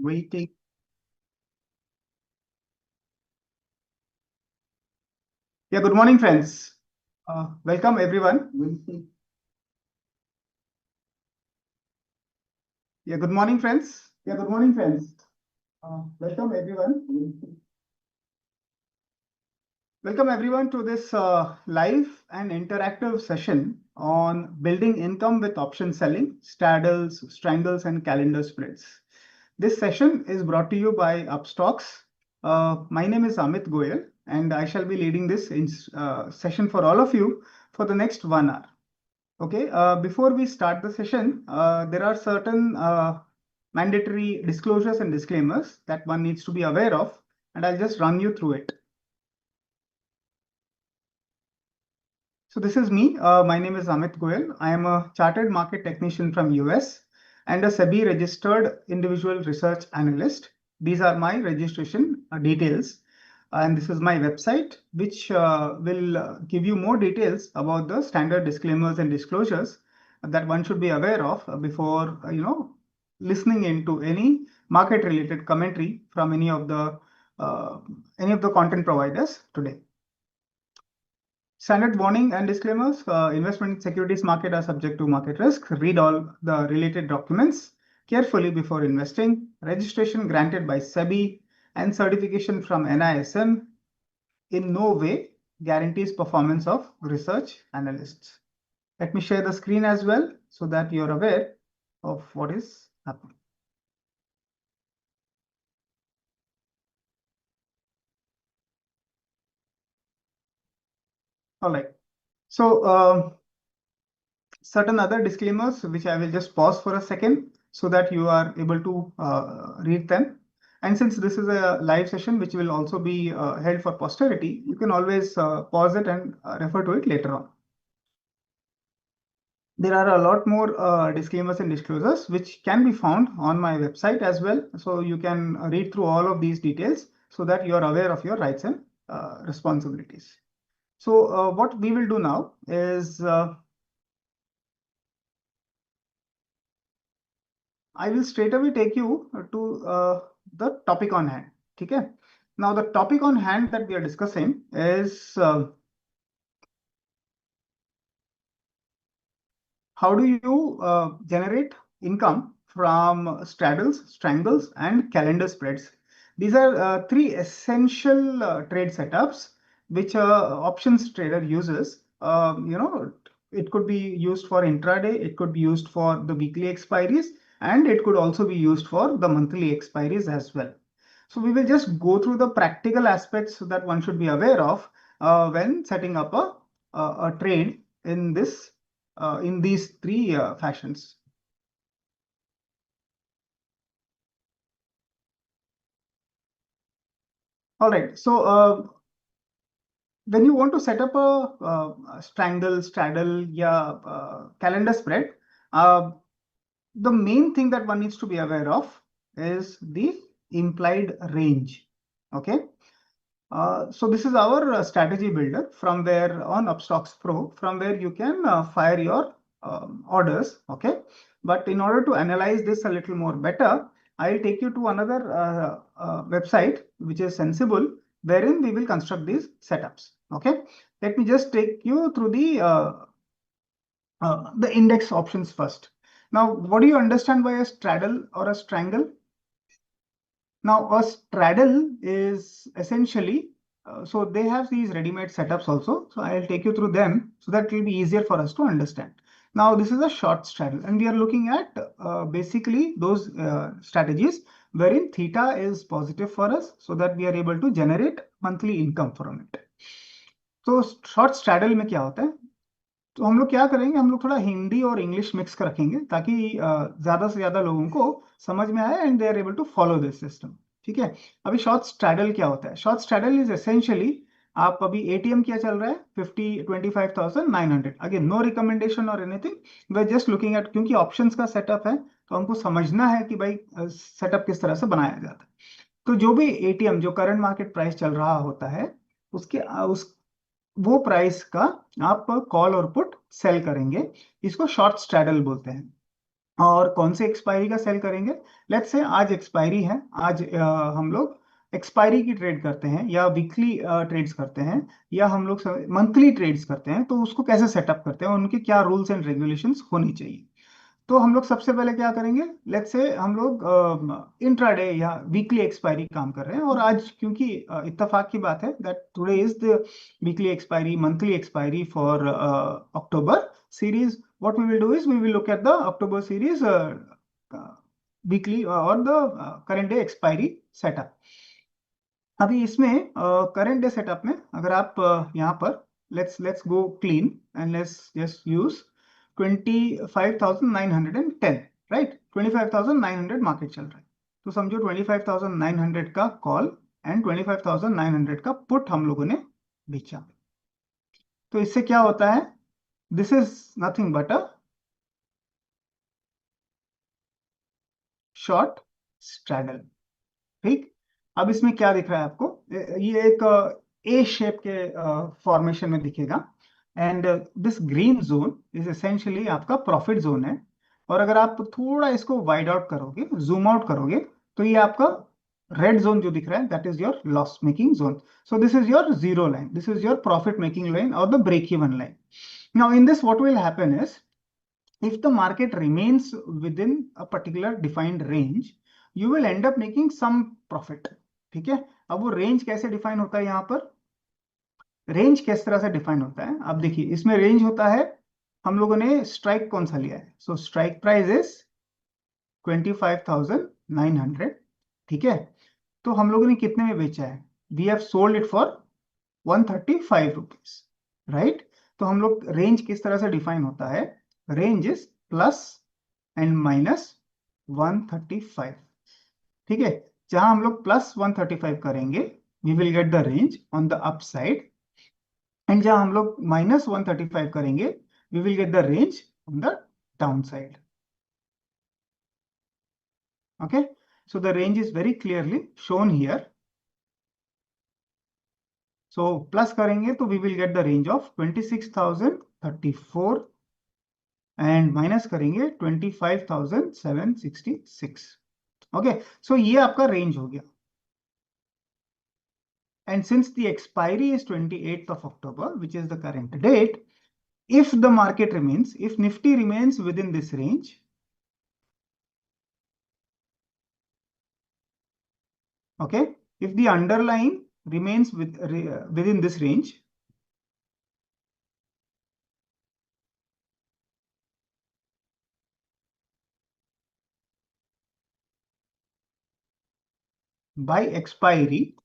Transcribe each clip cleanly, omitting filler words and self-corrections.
Waiting. Yeah, good morning, friends. Welcome, everyone. Yeah, good morning, friends. Welcome, everyone. Welcome, everyone, to this live and interactive session on building income with option selling, straddles, strangles, and calendar spreads. This session is brought to you by Upstox. My name is Amit Goyal, and I shall be leading this session for all of you for the next 1 hour. Okay, before we start the session, there are certain mandatory disclosures and disclaimers that one needs to be aware of, and I'll just run you through it. So this is me. My name is Amit Goyal. I am a chartered market technician from US and a SEBI registered individual research analyst. These are my registration details. And this is my website, which will give you more details about the standard disclaimers and disclosures that one should be aware of before listening into any market related commentary from any of the content providers today. Standard warning and disclaimers. Investment in securities market are subject to market risk. Read all the related documents carefully before investing. Registration granted by SEBI and certification from NISM in no way guarantees performance of research analysts. Let me share the screen as well so that you're aware of what is happening. All right. So certain other disclaimers, which I will just pause for a second so that you are able to read them. And since this is a live session, which will also be held for posterity, you can always pause it and refer to it later on. There are a lot more disclaimers and disclosures which can be found on my website as well. So you can read through all of these details so that you are aware of your rights and responsibilities. So what we will do now is I will straight away take you to the topic on hand. Okay. Now the topic on hand that we are discussing is how do you generate income from straddles, strangles, and calendar spreads. These are three essential trade setups which options trader uses. It could be used for intraday, it could be used for the weekly expiries, and it could also be used for the monthly expiries as well. So we will just go through the practical aspects that one should be aware of when setting up a trade in these three fashions. All right. So when you want to set up a strangle, straddle, yeah, calendar spread, the main thing that one needs to be aware of is the implied range. Okay. So this is our strategy builder from where on Upstox Pro, from where you can fire your orders. Okay. But in order to analyze this a little more better, I'll take you to another website, which is Sensible, wherein we will construct these setups. Okay. Let me just take you through the index options first. Now, what do you understand by a straddle or a strangle? Now, a straddle is essentially, so they have these ready-made setups also. So I'll take you through them so that it will be easier for us to understand. Now, this is a short straddle, and we are looking at basically those strategies wherein theta is positive for us so that we are able to generate monthly income from it. तो short straddle में क्या होता है, तो हम लोग क्या करेंगे, हम लोग थोड़ा हिंदी और इंग्लिश मिक्स कर रखेंगे ताकि ज्यादा से ज्यादा लोगों को समझ में आए and they are able to follow this system. ठीक है. अभी शॉर्ट स्ट्रैडल क्या होता है? शॉर्ट स्ट्रैडल इज एसेंशियली, आप अभी एटीएम क्या चल रहा है 25,900. Again no recommendation or anything, we are just looking at, क्योंकि ऑप्शंस का सेटअप है तो हमको समझना है कि भाई सेटअप किस तरह से बनाया जाता है. तो जो भी एटीएम जो करंट मार्केट प्राइस चल रहा होता है उसके वो प्राइस का आप कॉल और पुट सेल करेंगे, इसको शॉर्ट स्ट्रैडल बोलते हैं. और कौन से एक्सपायरी का सेल करेंगे? लेट्स से आज एक्सपायरी है, आज हम लोग एक्सपायरी की ट्रेड करते हैं या वीकली ट्रेड्स करते हैं या हम लोग मंथली ट्रेड्स करते हैं, तो उसको कैसे सेटअप करते हैं, उनके क्या रूल्स एंड रेगुलेशंस होनी चाहिए। तो हम लोग सबसे पहले क्या करेंगे, लेट्स से हम लोग इंट्राडे या वीकली एक्सपायरी काम कर रहे हैं, और आज क्योंकि इत्तेफाक की बात है that today is the weekly expiry monthly expiry for October series, what we will do is we will look at the October series weekly or the current day expiry setup. अभी इसमें करंट डे सेटअप में अगर आप यहाँ पर let's go clean and let's just use 25,910, right? 25,900 market चल रहा है, तो समझो 25,900 का कॉल एंड 25,900 का पुट हम लोगों ने बेचा। तो इससे क्या होता है, this is nothing but a short straddle. ठीक, अब इसमें क्या दिख रहा है आपको, ये एक ए शेप के फॉर्मेशन में दिखेगा, and this green zone is essentially आपका प्रॉफिट जोन है। और अगर आप थोड़ा इसको वाइड आउट करोगे, जूम आउट करोगे, तो ये आपका रेड जोन जो दिख रहा है that is your loss making zone. So this is your zero line, this is your profit making line और the break even line. Now in this what will happen is, if the market remains within a particular defined range, you will end up making some profit। ठीक है, अब वो range कैसे define होता है, यहाँ पर रेंज किस तरह से डिफाइन होता है, अब देखिए इसमें रेंज होता है, हम लोगों ने स्ट्राइक कौन सा लिया है, सो स्ट्राइक प्राइस इज 25,900। ठीक है, तो हम लोगों ने कितने में बेचा है, we have sold it for 135 rupees, right? तो हम लोग रेंज किस तरह से डिफाइन होता है, range is plus and minus 135। ठीक है, जहां हम लोग प्लस 135 करेंगे we will get the range on the up side, and जहां हम लोग माइनस 135 करेंगे we will get the range on the down side. Okay, so the range is very clearly shown here. So plus करेंगे तो we will get the range of 26,034 and minus करेंगे 25,766। Okay, so ये आपका range हो गया, and since the expiry is 28th of October which is the current date, if the market remains, if Nifty remains within this range, okay, if the underlying remains within this range, by expiry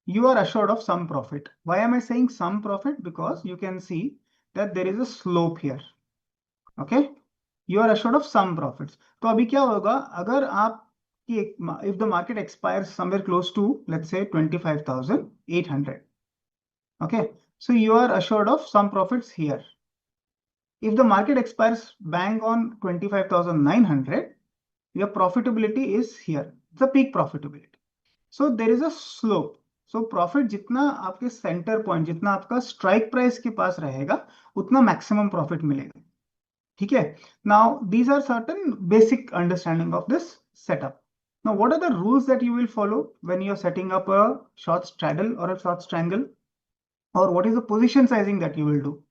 you are assured of some profit. Why am I saying some profit? Because you can see that there is a slope here. Okay, you are assured of some profits. तो अभी क्या होगा, अगर आप if the market expires somewhere close to let's say 25,800, okay, so you are assured of some profits here. If the market expires bang on 25,900, your profitability is here, the peak profitability. So there is a slope. So profit जितना आपके centre point, जितना आपका strike price के पास रहेगा, उतना maximum profit मिलेगा। ठीक है, now these are certain basic understanding of this setup. Now what are the rules that you will follow when you are setting up a short straddle or a short strangle, or what is the position sizing that you will do?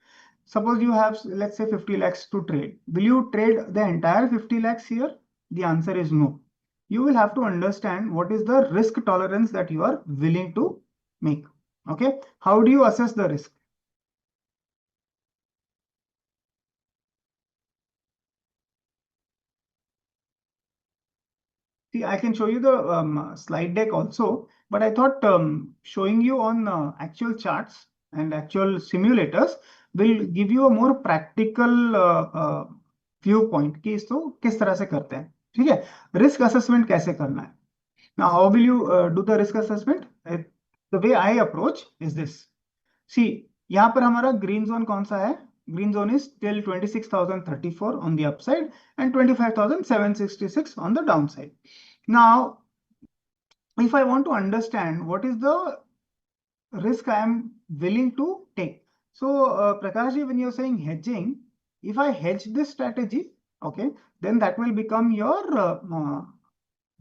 Suppose you have, let's say, 50 lakhs to trade. Will you trade the entire 50 lakhs here? The answer is no. You will have to understand what is the risk tolerance that you are willing to make. Okay, how do you assess the risk? See, I can show you the slide deck also, but I thought showing you on actual charts and actual simulators will give you a more practical viewpoint कि इसको किस तरह से करते हैं। ठीक है, risk assessment कैसे करना है। Now, how will you do the risk assessment? The way I approach is this. See, यहाँ पर हमारा ग्रीन जोन कौन सा है, green zone is till 26,034 on the upside and 25,766 on the downside. Now, if I want to understand what is the risk I am willing to take, so Prakash ji, when you're saying hedging, if I hedge this strategy, okay, then that will become your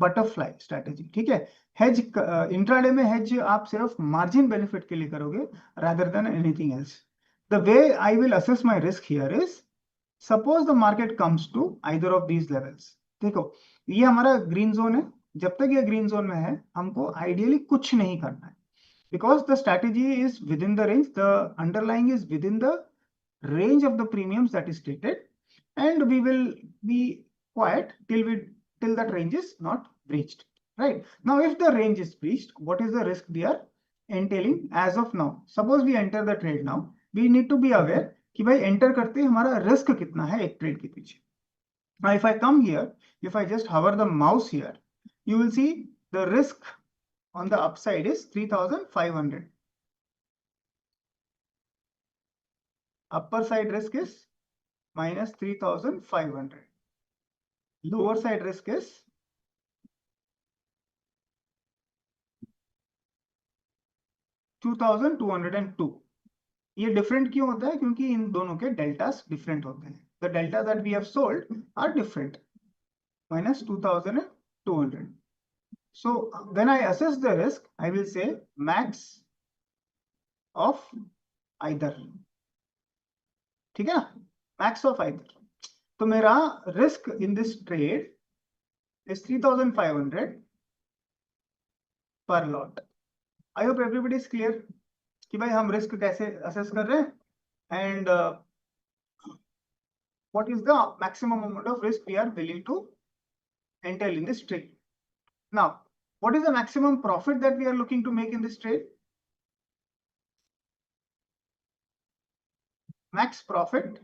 butterfly strategy. ठीक है, hedge intraday में hedge आप सिर्फ margin benefit के लिए करोगे rather than anything else. The way I will assess my risk here is, suppose the market comes to either of these levels. देखो ये हमारा ग्रीन जोन है, जब तक ये ग्रीन जोन में है हमको आइडियली कुछ नहीं करना है, because the strategy is within the range, the underlying is within the range of the premiums that is stated, and we will be quiet till that range is not breached. Right now, if the range is breached, what is the risk we are entailing as of now? Suppose we enter the trade now, we need to be aware कि भाई enter करते हमारा risk कितना है एक trade के पीछे. Now if I come here, if I just hover the mouse here, you will see the risk on the upside is 3,500. Upper side risk is minus 3,500. Lower side risk is 2,202. ये different क्यों होता है? क्योंकि इन दोनों के deltas different होते हैं. The delta that we have sold are different. Minus 2,200. So when I assess the risk, I will say max of either. ठीक है ना, max of either. तो मेरा risk in this trade is 3,500 per lot. I hope everybody is clear कि भाई हम risk कैसे assess कर रहे हैं and what is the maximum amount of risk we are willing to entail in this trade. Now, what is the maximum profit that we are looking to make in this trade? Max profit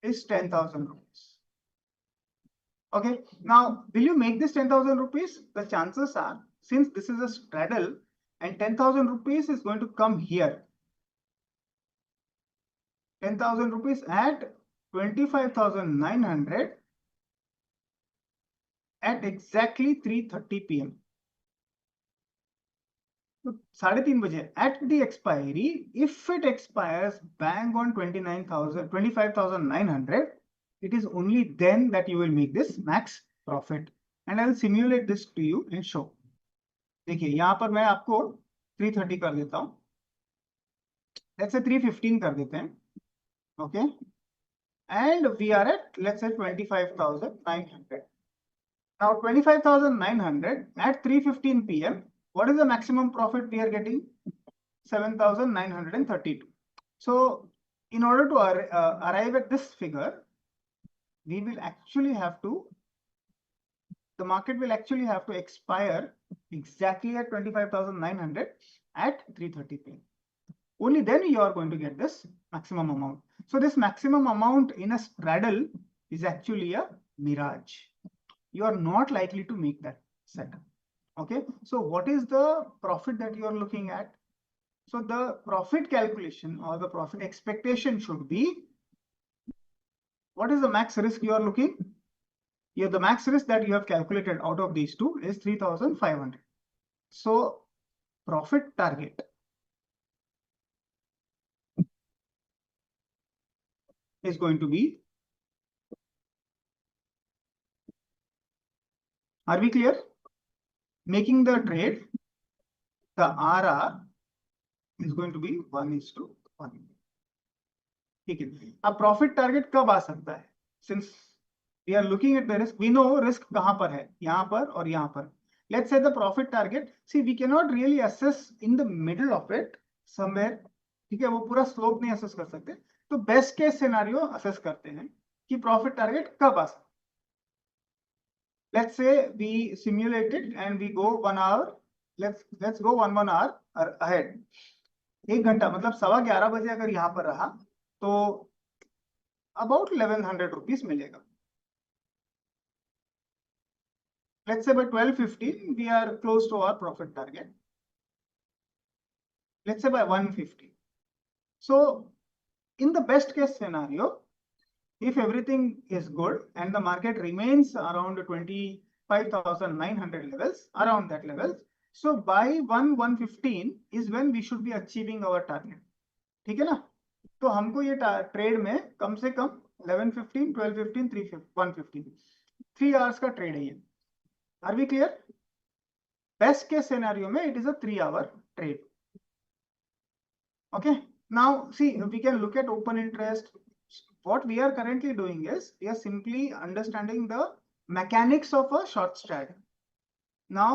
is 10,000 rupees. Okay, now will you make this 10,000 rupees? The chances are, since this is a straddle and 10,000 rupees is going to come here, 10,000 rupees at 25,900 at exactly 3:30 p.m. So 3:30 बजे at the expiry, if it expires bang on 25,900, it is only then that you will make this max profit. And I will simulate this to you and show. देखिए यहाँ पर मैं आपको 3:30 कर देता हूँ, let's say 3:15 कर देते हैं, okay, and we are at let's say 25,900. Now 25,900 at 3:15 p.m. What is the maximum profit we are getting? 7,932. So in order to arrive at this figure, we will actually have to, the market will actually have to expire exactly at 25,900 at 3:30 p.m. Only then you are going to get this maximum amount. So this maximum amount in a straddle is actually a mirage. You are not likely to make that setup. Okay, so what is the profit that you are looking at? So the profit calculation or the profit expectation should be, what is the max risk you are looking? Here the max risk that you have calculated out of these two is 3,500. So profit target is going to be, are we clear? Making the trade, the RR is going to be 1:1. ठीक है, अब profit target कब आ सकता है? Since we are looking at the risk, we know risk कहां पर है, यहां पर और यहां पर. Let's say the profit target, see we cannot really assess in the middle of it somewhere. ठीक है, वो पूरा स्लोप नहीं असेस कर सकते, तो बेस्ट केस सिनेरियो असेस करते हैं कि प्रॉफिट टारगेट कब आ सकता है. Let's say we simulate it and we go 1 hour. Let's go 1 hour ahead. 1 घंटा मतलब 11:15 बजे अगर यहाँ पर रहा तो about 1,100 rupees मिलेगा. Let's say by 12:15 we are close to our profit target. Let's say by 1:50. So in the best case scenario, if everything is good and the market remains around 25,900 levels, around that levels, so by 1:15 is when we should be achieving our target. ठीक है ना? तो तो हमको ये trade में कम से कम 11:15, 12:15, 1:15 3 hours का ट्रेड है ये. Are we clear? Best case scenario में it is a 3 hour trade. Okay, now see, we can look at open interest. What we are currently doing is we are simply understanding the mechanics of a short straddle. Now,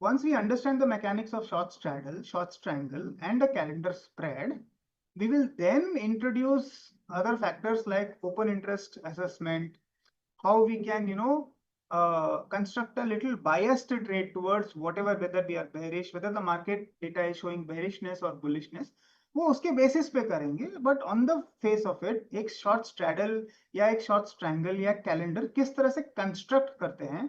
once we understand the mechanics of short straddle, short strangle, and the calendar spread, we will then introduce other factors like open interest assessment, how we can, construct a little biased trade towards whatever, whether we are bearish, whether the market data is showing bearishness or bullishness, वो उसके basis पे करेंगे. But on the face of it एक short straddle या एक short strangle या calendar किस तरह से कंस्ट्रक्ट करते हैं,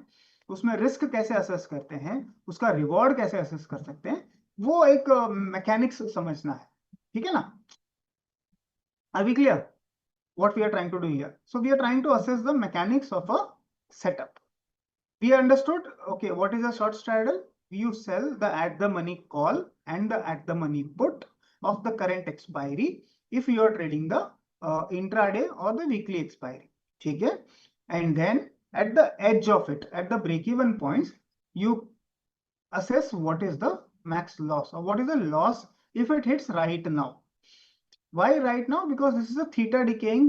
उसमें रिस्क कैसे असेस करते हैं, उसका रिवॉर्ड कैसे असेस कर सकते हैं, वो एक मैकेनिक्स समझना है. ठीक है ना? Are we clear what we are trying to do here? So we are trying to assess the mechanics of a setup. We understood, okay, what is a short straddle? You sell the at the money call and the at the money put of the current expiry if you are trading the intraday or the weekly expiry. Okay? And then at the edge of it, at the break-even points, you assess what is the max loss or what is the loss if it hits right now. Why right now? Because this is a theta decaying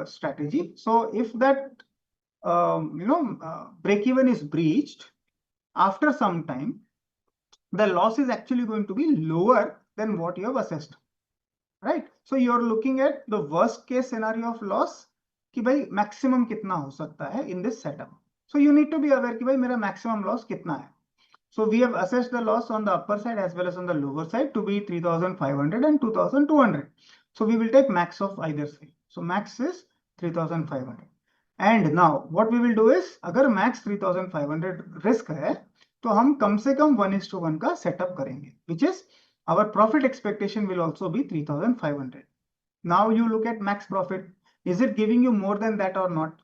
strategy. So if that break even is breached after some time, the loss is actually going to be lower than what you have assessed, right? So you're looking at the worst case scenario of loss कि भाई maximum कितना हो सकता है in this setup. So you need to be aware कि भाई मेरा maximum loss कितना है. So we have assessed the loss on the upper side as well as on the lower side to be 3,500 and 2,200. So we will take max of either side. So max is 3,500. And now what we will do is, अगर max 3,500 risk है, तो हम कम से कम 1:1 का setup करेंगे, which is our profit expectation will also be 3,500. Now you look at max profit. Is it giving you more than that or not?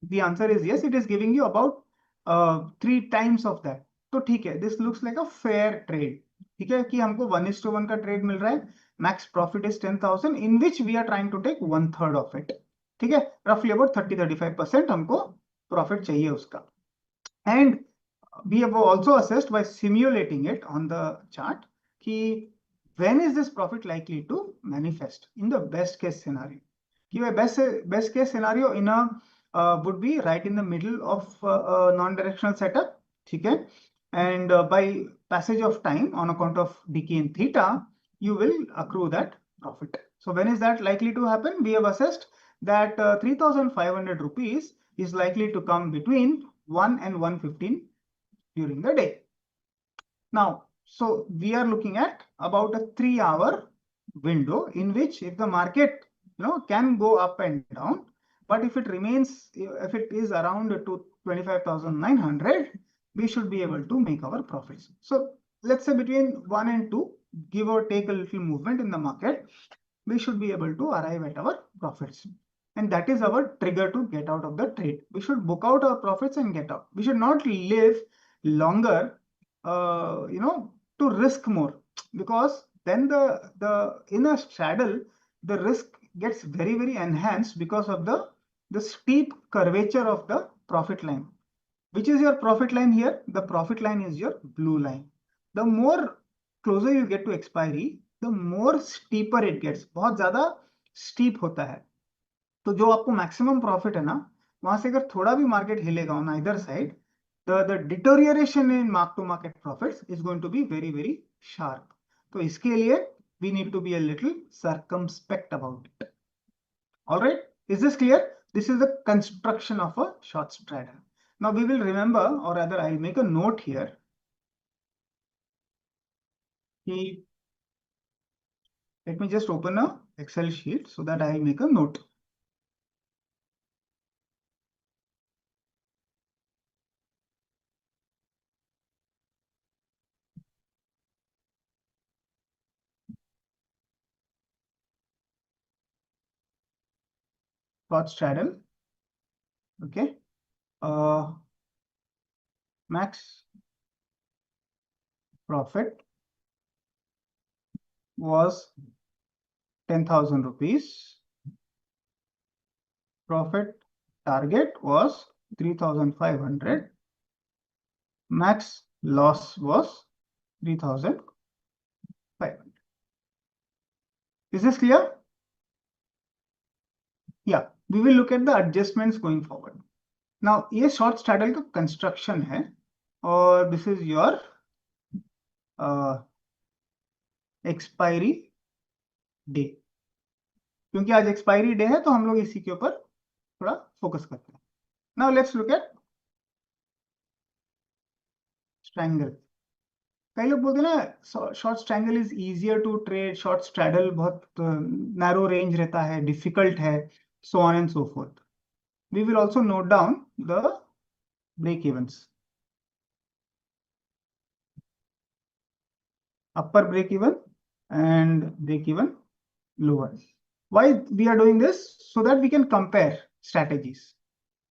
The answer is yes. It is giving you about 3 times of that. तो ठीक है, this looks like a fair trade. ठीक है कि हमको 1:1 का trade मिल रहा है, max profit is 10,000 in which we are trying to take 1/3 of it. ठीक है, रफली अबाउट 30-35% हमको प्रॉफिट चाहिए उसका. And we have also assessed by simulating it on the chart कि when is this profit likely to manifest in the best case scenario. कि भाई best case scenario in a would be right in the middle of a non-directional setup. ठीक है, and by passage of time on account of decay in theta, you will accrue that profit. So when is that likely to happen? We have assessed that 3,500 rupees is likely to come between 1 and 1:15 during the day. Now, so we are looking at about a 3-hour window in which if the market can go up and down, but if it remains, if it is around to 25,900, we should be able to make our profits. So let's say between 1 and 2, give or take a little movement in the market, we should be able to arrive at our profits. And that is our trigger to get out of the trade. We should book out our profits and get out. We should not live longer, to risk more, because then the in a straddle, the risk gets very enhanced because of the steep curvature of the profit line. Which is your profit line here? The profit line is your blue line. The more closer you get to expiry, the more steeper it gets. बहुत ज्यादा steep होता है. तो जो आपको maximum profit है ना, वहां से अगर थोड़ा भी market हिलेगा on either side, the deterioration in mark to market profits is going to be very sharp. तो इसके लिए we need to be a little circumspect about it. All right, is this clear? This is the construction of a short straddle. Now we will remember, or rather I'll make a note here. Let me just open a Excel sheet so that I make a note. Short straddle. Okay. Max profit was 10,000 rupees. Profit target was 3,500. Max loss was 3,500. Is this clear? Yeah, we will look at the adjustments going forward. Now, ये short straddle का construction है और this is your expiry day. क्योंकि आज expiry day है तो हम लोग इसी के ऊपर थोड़ा फोकस करते हैं. Now let's look at strangle. कई लोग बोलते हैं ना short strangle is easier to trade, short straddle बहुत नैरो रेंज रहता है, डिफिकल्ट है, so on and so forth. We will also note down the break evens. Upper break even and break even lower. Why we are doing this? So that we can compare strategies.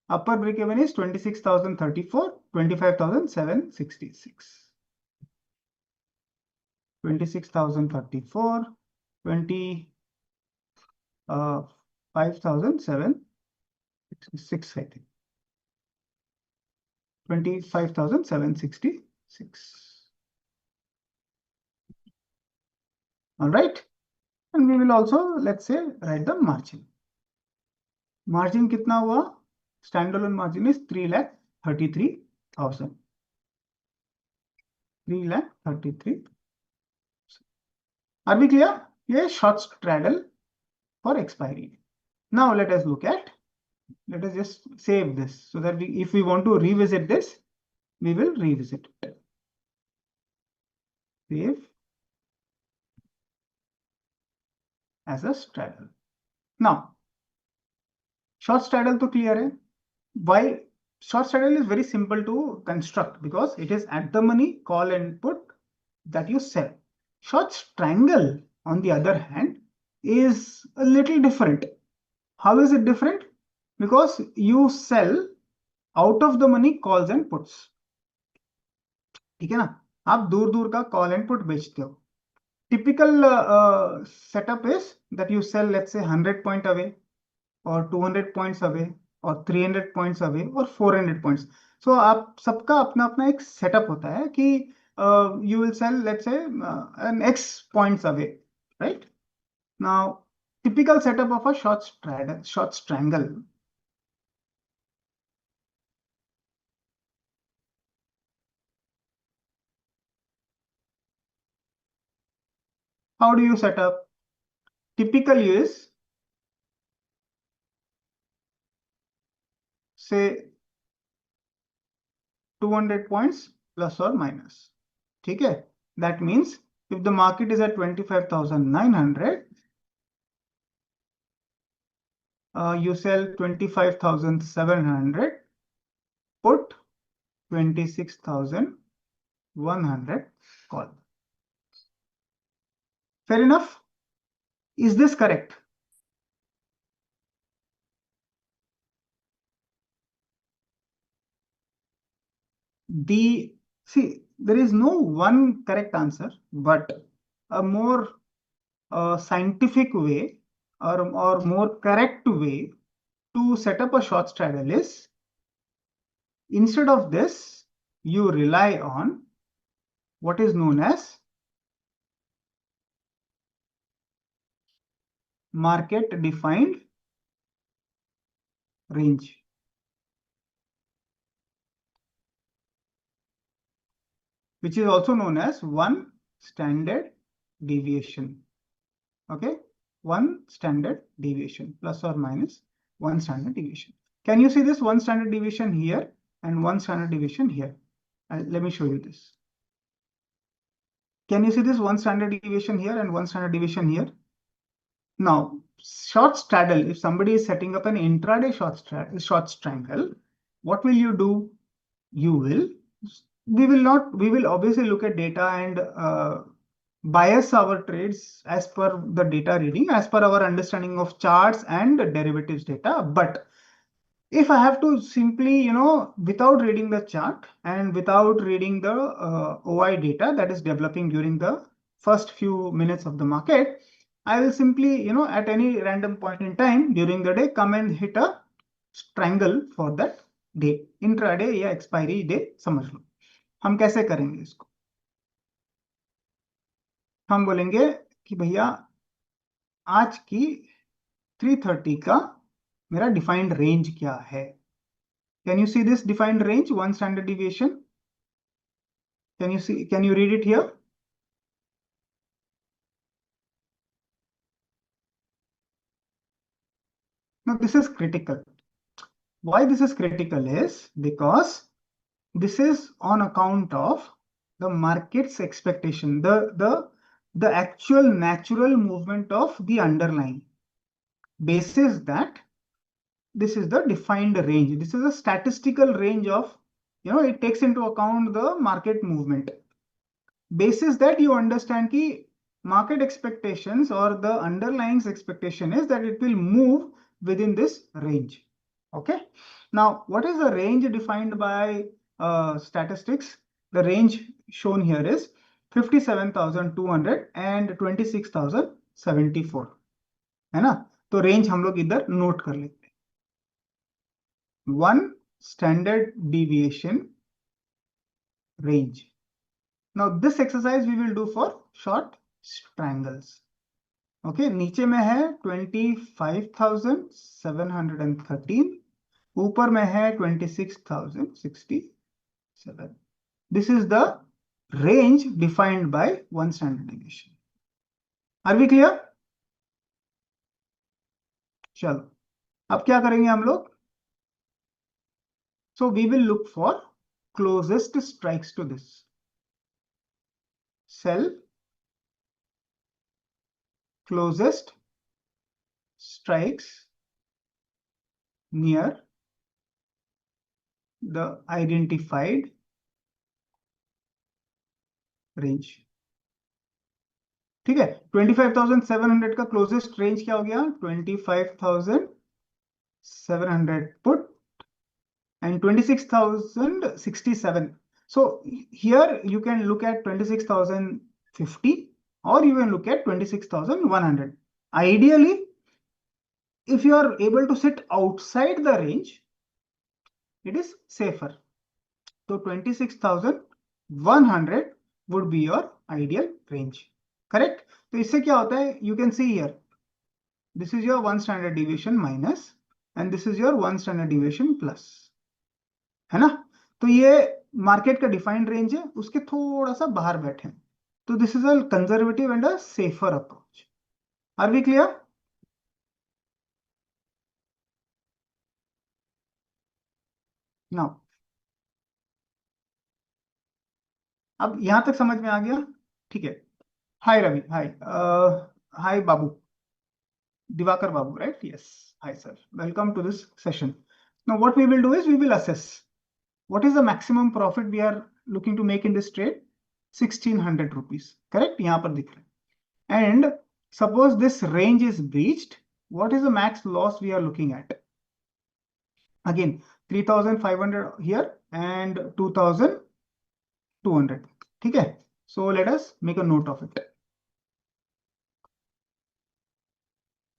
Upper break even is 26,034, 25,766. 26,034, 25,766, I think. 25,766. All right. And we will also, let's say, write the margin. Margin कितना हुआ? Standalone margin is 3,33,000. 3,33,000. Are we clear? Yes, short straddle for expiry. Now let us look at, let us just save this so that if we want to revisit this, we will revisit it. Save as a straddle. Now, short straddle to clear hai. Why? Short straddle is very simple to construct because it is at the money call and put that you sell. Short strangle, on the other hand, is a little different. How is it different? Because you sell out of the money calls and puts. ठीक है ना? आप दूर दूर का call and put बेचते हो. Typical setup is that you sell, let's say, 100 point away, or 200 points away, or 300 points away, or 400 points. So आप सबका अपना अपना एक setup होता है कि you will sell, let's say, an X points away, right? Now, typical setup of a short strangle. How do you set up? Typically is, say, 200 points plus or minus. Okay, that means if the market is at 25,900, you sell 25,700, put 26,100 call. Fair enough? Is this correct? See, there is no one correct answer, but a more scientific way or more correct way to set up a short straddle is, instead of this, you rely on what is known as market defined range. Which is also known as one standard deviation. Okay, one standard deviation plus or minus one standard deviation. Can you see this one standard deviation here and one standard deviation here? Let me show you this. Can you see this one standard deviation here and one standard deviation here? Now, short straddle, if somebody is setting up an intraday short strangle, what will you do? We will obviously look at data and bias our trades as per the data reading, as per our understanding of charts and derivatives data. But if I have to simply, without reading the chart and without reading the OI data that is developing during the first few minutes of the market, I will simply, at any random point in time during the day, come and hit a strangle for that day, intraday या expiry day समझ लो. हम कैसे करेंगे इसको? हम बोलेंगे कि भैया आज की 3:30 का मेरा डिफाइंड रेंज क्या है? Can you see this defined range, one standard deviation? Can you read it here? Now this is critical. Why this is critical is because this is on account of the market's expectation, the actual natural movement of the underlying. Basis that this is the defined range. This is a statistical range of, it takes into account the market movement. Basis that you understand ki market expectations or the underlying expectation is that it will move within this range. Okay. Now, what is the range defined by statistics? The range shown here is 57,200 and 26,074 है ना. तो range हम लोग इधर note कर लेते हैं. One standard deviation range. Now this exercise we will do for short strangles. Okay, नीचे में है 25,713, ऊपर में है 26,067. This is the range defined by one standard deviation. Are we clear? चलो, अब क्या करेंगे हम लोग? So we will look for closest strikes to this. Sell closest strikes near the identified range. ठीक है, 25,700 का क्लोजेस्ट रेंज क्या हो गया? 25,700 put and 26,067. So here you can look at 26,050 or you can look at 26,100. Ideally, if you are able to sit outside the range, it is safer. So 26,100 would be your ideal range. Correct? तो इससे क्या होता है? You can see here. This is your one standard deviation minus and this is your one standard deviation plus. है ना? तो ये market का डिफाइंड रेंज है, उसके थोड़ा सा बाहर बैठे हैं. तो this is a conservative and a safer approach. Are we clear? Now अब यहां तक समझ में आ गया? ठीक है. हाय रवि. हाय हाय बाबू. Divakar Babu, right? Yes. Hi, sir. Welcome to this session. Now, what we will do is we will assess what is the maximum profit we are looking to make in this trade. 1,600 rupees. Correct? यहाँ पर दिख रहा है. And suppose this range is breached. What is the max loss we are looking at? Again, 3,500 here and 2,200. ठीक है? So let us make a note of it.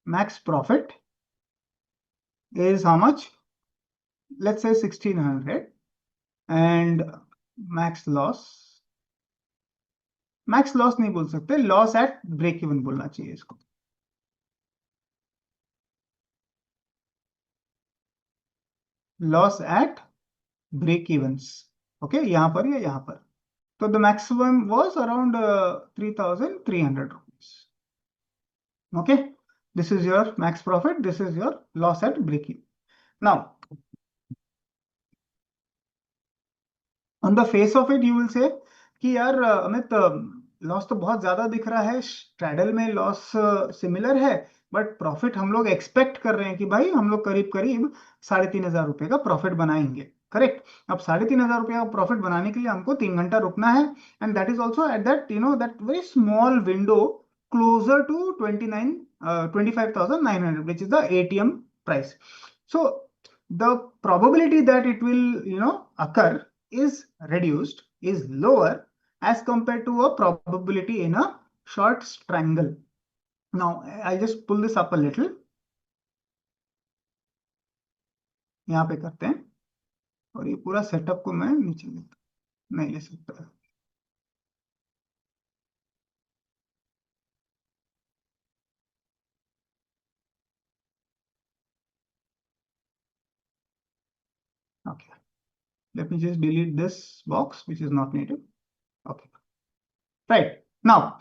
Max profit is how much? Let's say 1,600 and max loss नहीं बोल सकते, loss at break even बोलना चाहिए इसको. Loss at break evens. Okay, यहां पर या यहां पर. तो the maximum was around 3,300 rupees. Okay, this is your max profit, this is your loss at break even. Now on the face of it you will say कि यार Amit loss तो बहुत ज्यादा दिख रहा है, स्ट्रैडल में लॉस सिमिलर है, बट प्रॉफिट हम लोग एक्सपेक्ट कर रहे हैं कि भाई हम लोग करीब करीब 3,500 रुपए का प्रॉफिट बनाएंगे. करेक्ट? अब 3,500 रुपए का प्रॉफिट बनाने के लिए हमको 3 घंटा रुकना है and that is also at that that very small window closer to 25,900 which is the ATM price. So the probability that it will occur is reduced, is lower as compared to a probability in a short strangle. Now I'll just pull this up a little. यहाँ पे करते हैं और ये पूरा setup को मैं नीचे नहीं ले सकता. Okay, let me just delete this box which is not needed. Okay, right. Now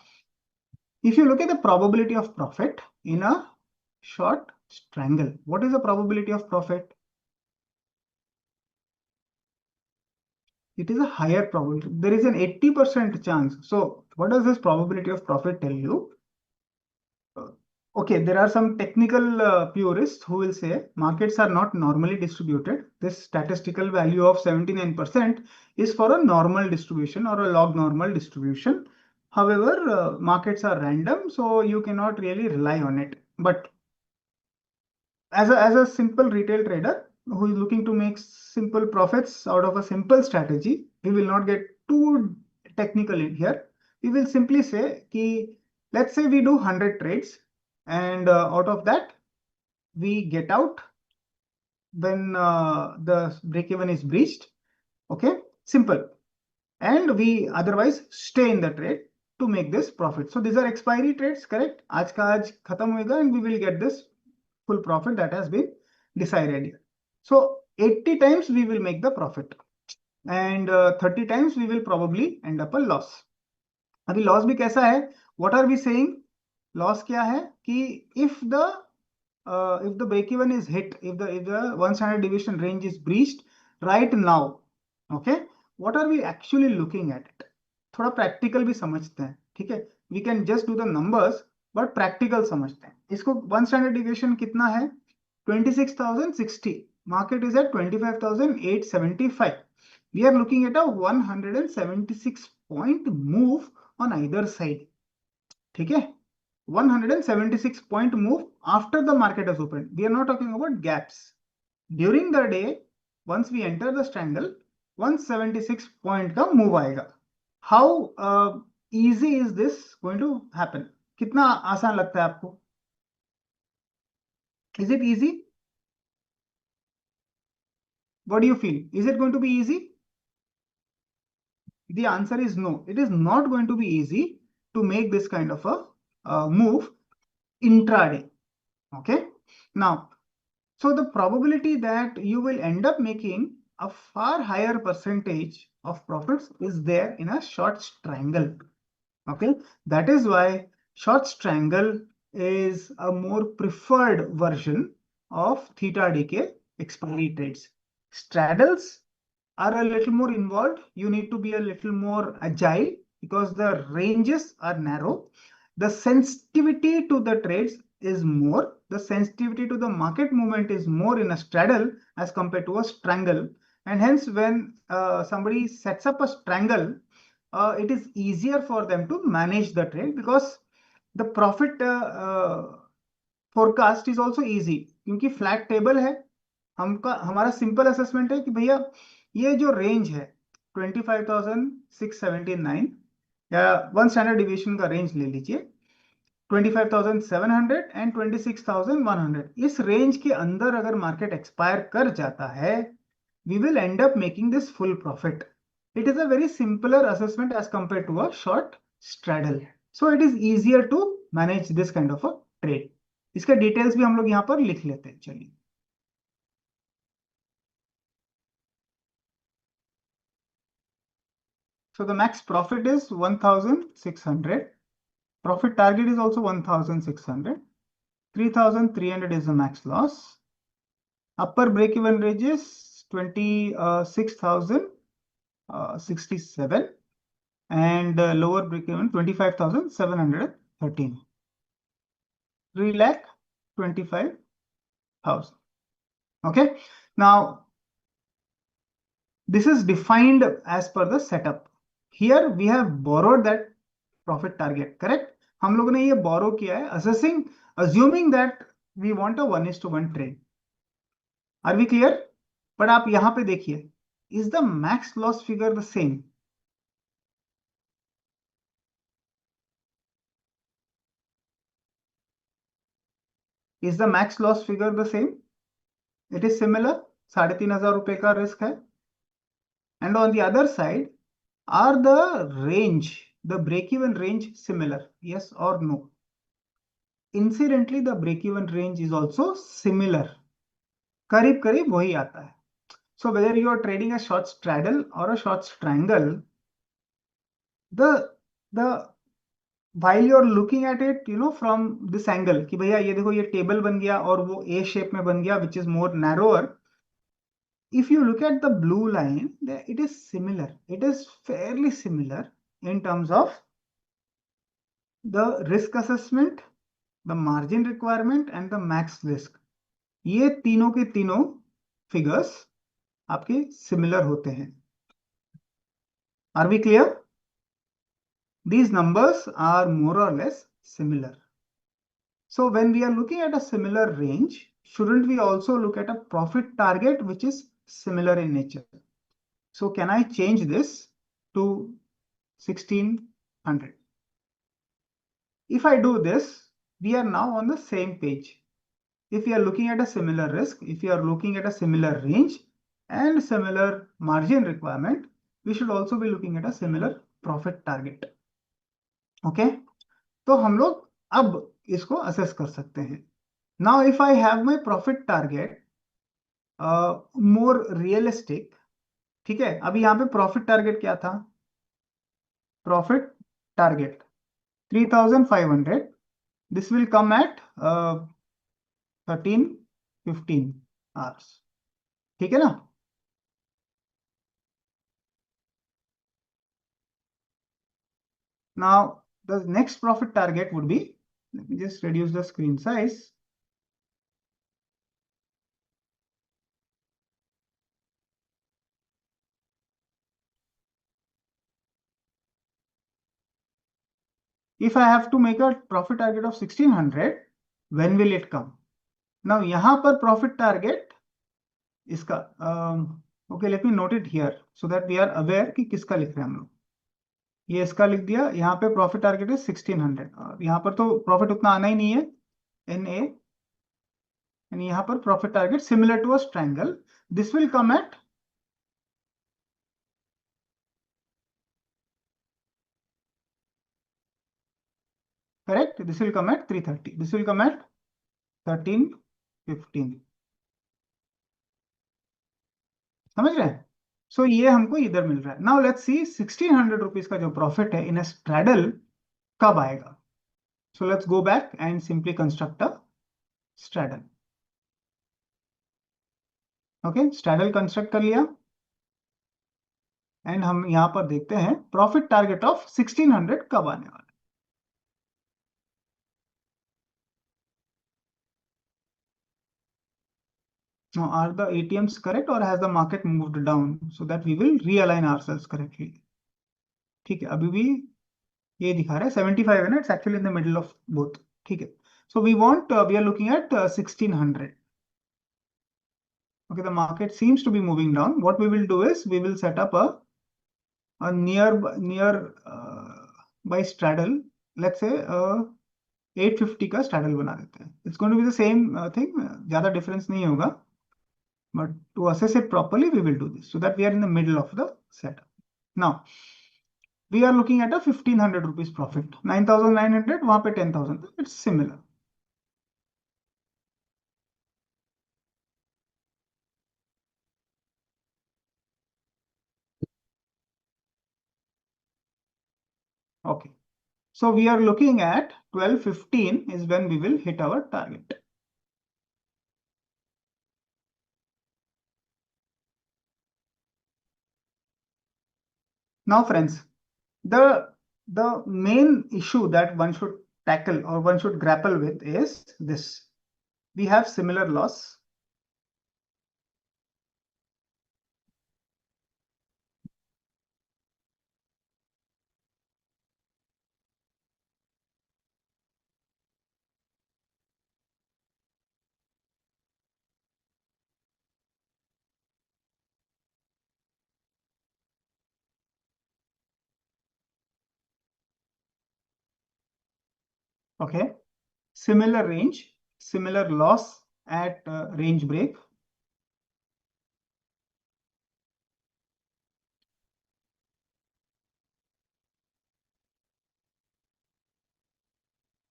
if you look at the probability of profit in a short strangle, what is the probability of profit? It is a higher probability. There is an 80% chance. So what does this probability of profit tell you? Okay, there are some technical purists who will say markets are not normally distributed. This statistical value of 79% is for a normal distribution or a log normal distribution. However, markets are random, so you cannot really rely on it. But as a simple retail trader who is looking to make simple profits out of a simple strategy, we will not get too technical in here. We will simply say ki, let's say we do 100 trades and out of that we get out when the break even is breached. Okay, simple. And we otherwise stay in the trade to make this profit. So these are expiry trades, correct? Aaj ka aaj khatam hoega and we will get this full profit that has been decided here. So 80 times we will make the profit and 30 times we will probably end up a loss. अभी loss भी कैसा है? What are we saying? Loss क्या है कि if the break even is hit, if the one standard deviation range is breached right now, okay, what are we actually looking at it? थोड़ा practical भी समझते हैं, ठीक है? We can just do the numbers, but practical समझते हैं. इसको one standard deviation कितना है? 26,060. Market is at 25,875. We are looking at a 176 point move on either side. ठीक है? 176 point move after the market has opened. We are not talking about gaps. During the day, once we enter the strangle, 176 point का move आएगा. How easy is this going to happen? कितना आसान लगता है आपको? Is it easy? What do you feel? Is it going to be easy? The answer is no. It is not going to be easy to make this kind of a move intraday. Okay. Now, so the probability that you will end up making a far higher percentage of profits is there in a short strangle. Okay. That is why short strangle is a more preferred version of theta decay expiry trades. Straddles are a little more involved. You need to be a little more agile because the ranges are narrow. The sensitivity to the trades is more. The sensitivity to the market movement is more in a straddle as compared to a strangle. And hence, when somebody sets up a strangle, it is easier for them to manage the trade because the profit forecast is also easy क्योंकि flat table है. हमारा simple assessment है कि भैया ये जो range है 25,679 या वन स्टैंडर्ड डिविएशन का रेंज ले लीजिए 25,700 एंड 26,100. इस रेंज के अंदर अगर मार्केट एक्सपायर कर जाता है we will end up making this full profit. It is a very simpler assessment as compared to a short straddle. So it is easier to manage this kind of a trade. इसके details भी हम लोग यहाँ पर लिख लेते हैं. चलिए. So the max profit is 1,600. Profit target is also 1,600. 3,300 is the max loss. Upper break-even range is 26,067 and lower break-even 25,713. 3,25,000. Okay. Now this is defined as per the setup. Here we have borrowed that profit target, correct? हम लोगों ने ये borrow किया है assuming that we want a 1:1 trade. Are we clear? But आप यहाँ पे देखिए, is the max loss figure the same? Is the max loss figure the same? It is similar. 3,500 रुपए का risk है. And on the other side, are the range, the break-even range similar? Yes or no? Incidentally, the break-even range is also similar. करीब करीब वही आता है. So whether you are trading a short straddle or a short strangle, the while you are looking at it, from this angle कि भैया ये देखो ये टेबल बन गया और वो A shape में बन गया, which is more narrower. If you look at the blue line, it is similar. It is fairly similar in terms of the risk assessment, the margin requirement and the max risk. ये तीनों के तीनों figures आपके similar होते हैं. Are we clear? These numbers are more or less similar. So when we are looking at a similar range, shouldn't we also look at a profit target which is similar in nature? So can I change this to 1600? If I do this, we are now on the same page. If we are looking at a similar risk, if we are looking at a similar range and similar margin requirement, we should also be looking at a similar profit target. Okay? तो हम लोग अब इसको assess कर सकते हैं. Now if I have my profit target more realistic, ठीक है, अभी यहाँ पे प्रॉफिट टारगेट क्या था? Profit target 3,500. This will come at 13-15 hours. ठीक है ना? Now the next profit target would be, let me just reduce the screen size. If I have to make a profit target of 1600, when will it come? Now यहाँ पर profit target इसका okay, let me note it here so that we are aware कि किसका लिख रहे हैं हम लोग. ये इसका लिख दिया. यहाँ पे प्रॉफिट टारगेट है 1600 और यहाँ पर तो प्रॉफिट उतना आना ही नहीं है NA. and यहाँ पर profit target similar to a strangle. This will come at correct. This will come at 330. This will come at 13-15. समझ रहे हैं? सो ये हमको इधर मिल रहा है. नाउ लेट्स सी 1600 रुपीज का जो प्रॉफिट है इन अ स्ट्रैडल कब आएगा. So let's go back and simply construct a straddle. Okay, straddle construct कर लिया एंड हम यहाँ पर देखते हैं प्रॉफिट टारगेट ऑफ 1600 कब आने वाला है. Now, are the ATMs correct or has the market moved down so that we will realign ourselves correctly? ठीक है, अभी भी ये दिखा रहा है 75 है ना. It's actually in the middle of both. ठीक है. So we are looking at 1600. Okay, the market seems to be moving down. What we will do is we will set up a near by straddle. Let's say 850 का straddle बना देते हैं. It's going to be the same thing. ज़्यादा difference नहीं होगा. But to assess it properly, we will do this so that we are in the middle of the setup. Now, we are looking at a 1500 rupees profit. 9,900, वहाँ पे 10,000. It's similar. Okay. So we are looking at 1215 is when we will hit our target. Now, friends, the main issue that one should tackle or one should grapple with is this. We have similar loss. Okay, similar range. similar loss at range break.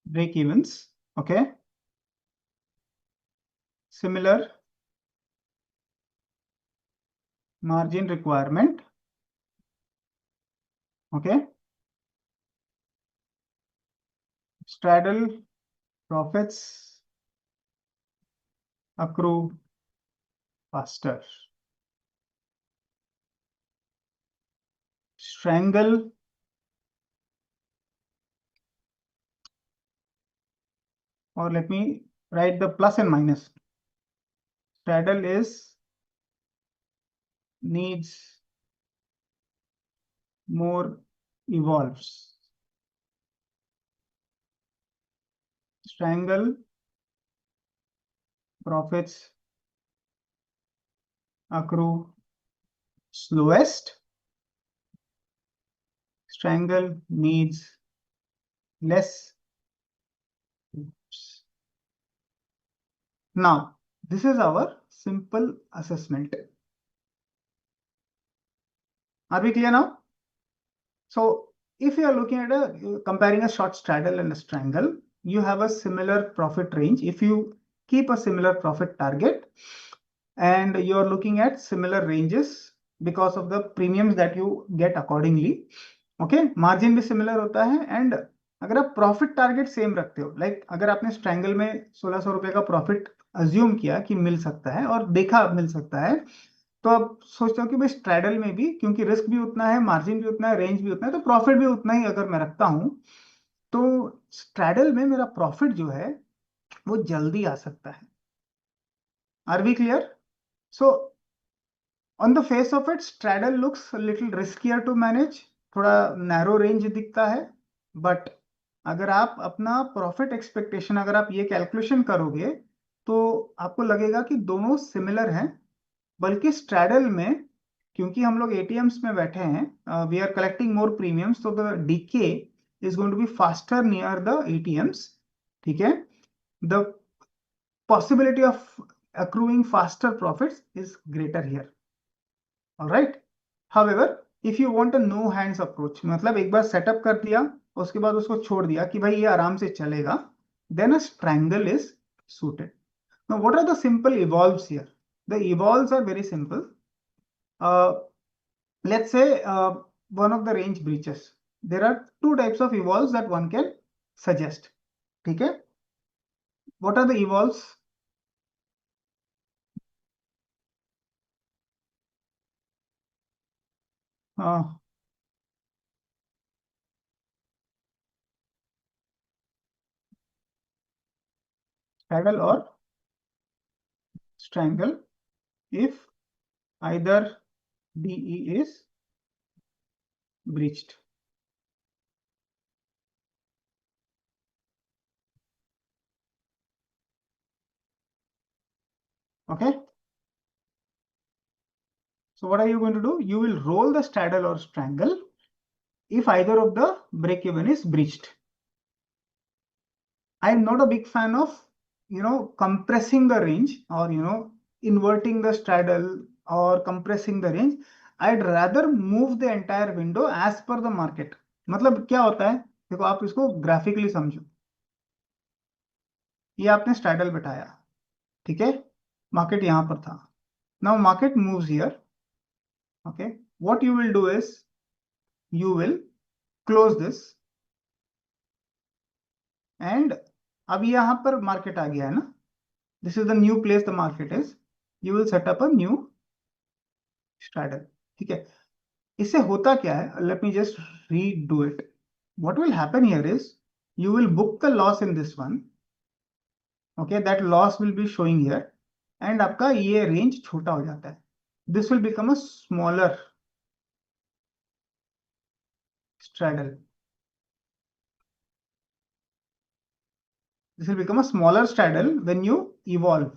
Break evens, okay. Similar margin requirement, okay. Straddle profits accrue faster. Strangle or let me write the plus and minus. Straddle is needs more evolves. Strangle profits accrue slowest. Strangle needs less. Now, this is our simple assessment. Are we clear now? So, if you are looking at comparing a short straddle and a strangle, you have a similar profit range. If you keep a similar profit target and you are looking at similar ranges because of the premiums that you get accordingly, okay, margin भी similar होता है and अगर आप profit target same रखते हो, like अगर आपने strangle में 1600 रुपए का प्रॉफिट अज्यूम किया कि मिल सकता है और देखा मिल सकता है, तो अब सोचता हूँ कि भाई स्ट्रैडल में भी क्योंकि रिस्क भी उतना है, मार्जिन भी उतना है, रेंज भी उतना है, तो प्रॉफिट भी उतना ही अगर मैं रखता हूँ, तो स्ट्रैडल में मेरा प्रॉफिट जो है वो जल्दी आ सकता है. Are we clear? So on the face of it straddle looks little riskier to manage, थोड़ा नैरो रेंज दिखता है, बट अगर आप अपना प्रॉफिट एक्सपेक्टेशन अगर आप ये कैलकुलेशन करोगे तो आपको लगेगा कि दोनों सिमिलर हैं. बल्कि स्ट्रैडल में क्योंकि हम लोग एटीएम्स में बैठे हैं, we are collecting more premiums, तो the decay is going to be faster near the ATMs. ठीक है, the possibility of accruing faster profits is greater here. All right. However, if you want a no hands approach, मतलब एक बार setup कर दिया उसके बाद उसको छोड़ दिया कि भाई ये आराम से चलेगा, then a strangle is suited. Now, what are the simple evolves here? The evolves are very simple. Let's say one of the range breaches. There are two types of evolves that one can suggest. Okay. What are the evolves? Straddle or strangle if either DE is breached. Okay. So what are you going to do? You will roll the straddle or strangle if either of the break even is breached. I am not a big fan of, compressing the range or, inverting the straddle or compressing the range. I'd rather move the entire window as per the market. मतलब क्या होता है, देखो आप इसको graphically समझो. ये आपने स्ट्रैडल बिठाया, ठीक है, मार्केट यहां पर था. Now market moves here. Okay, what you will do is you will close this and अब यहां पर मार्केट आ गया है ना, this is the new place the market is, you will set up a new straddle. ठीक है, इससे होता क्या है, let me just redo it. What will happen here is you will book the loss in this one. Okay, that loss will be showing here and आपका ये range छोटा हो जाता है. This will become a smaller straddle. This will become a smaller straddle when you evolve.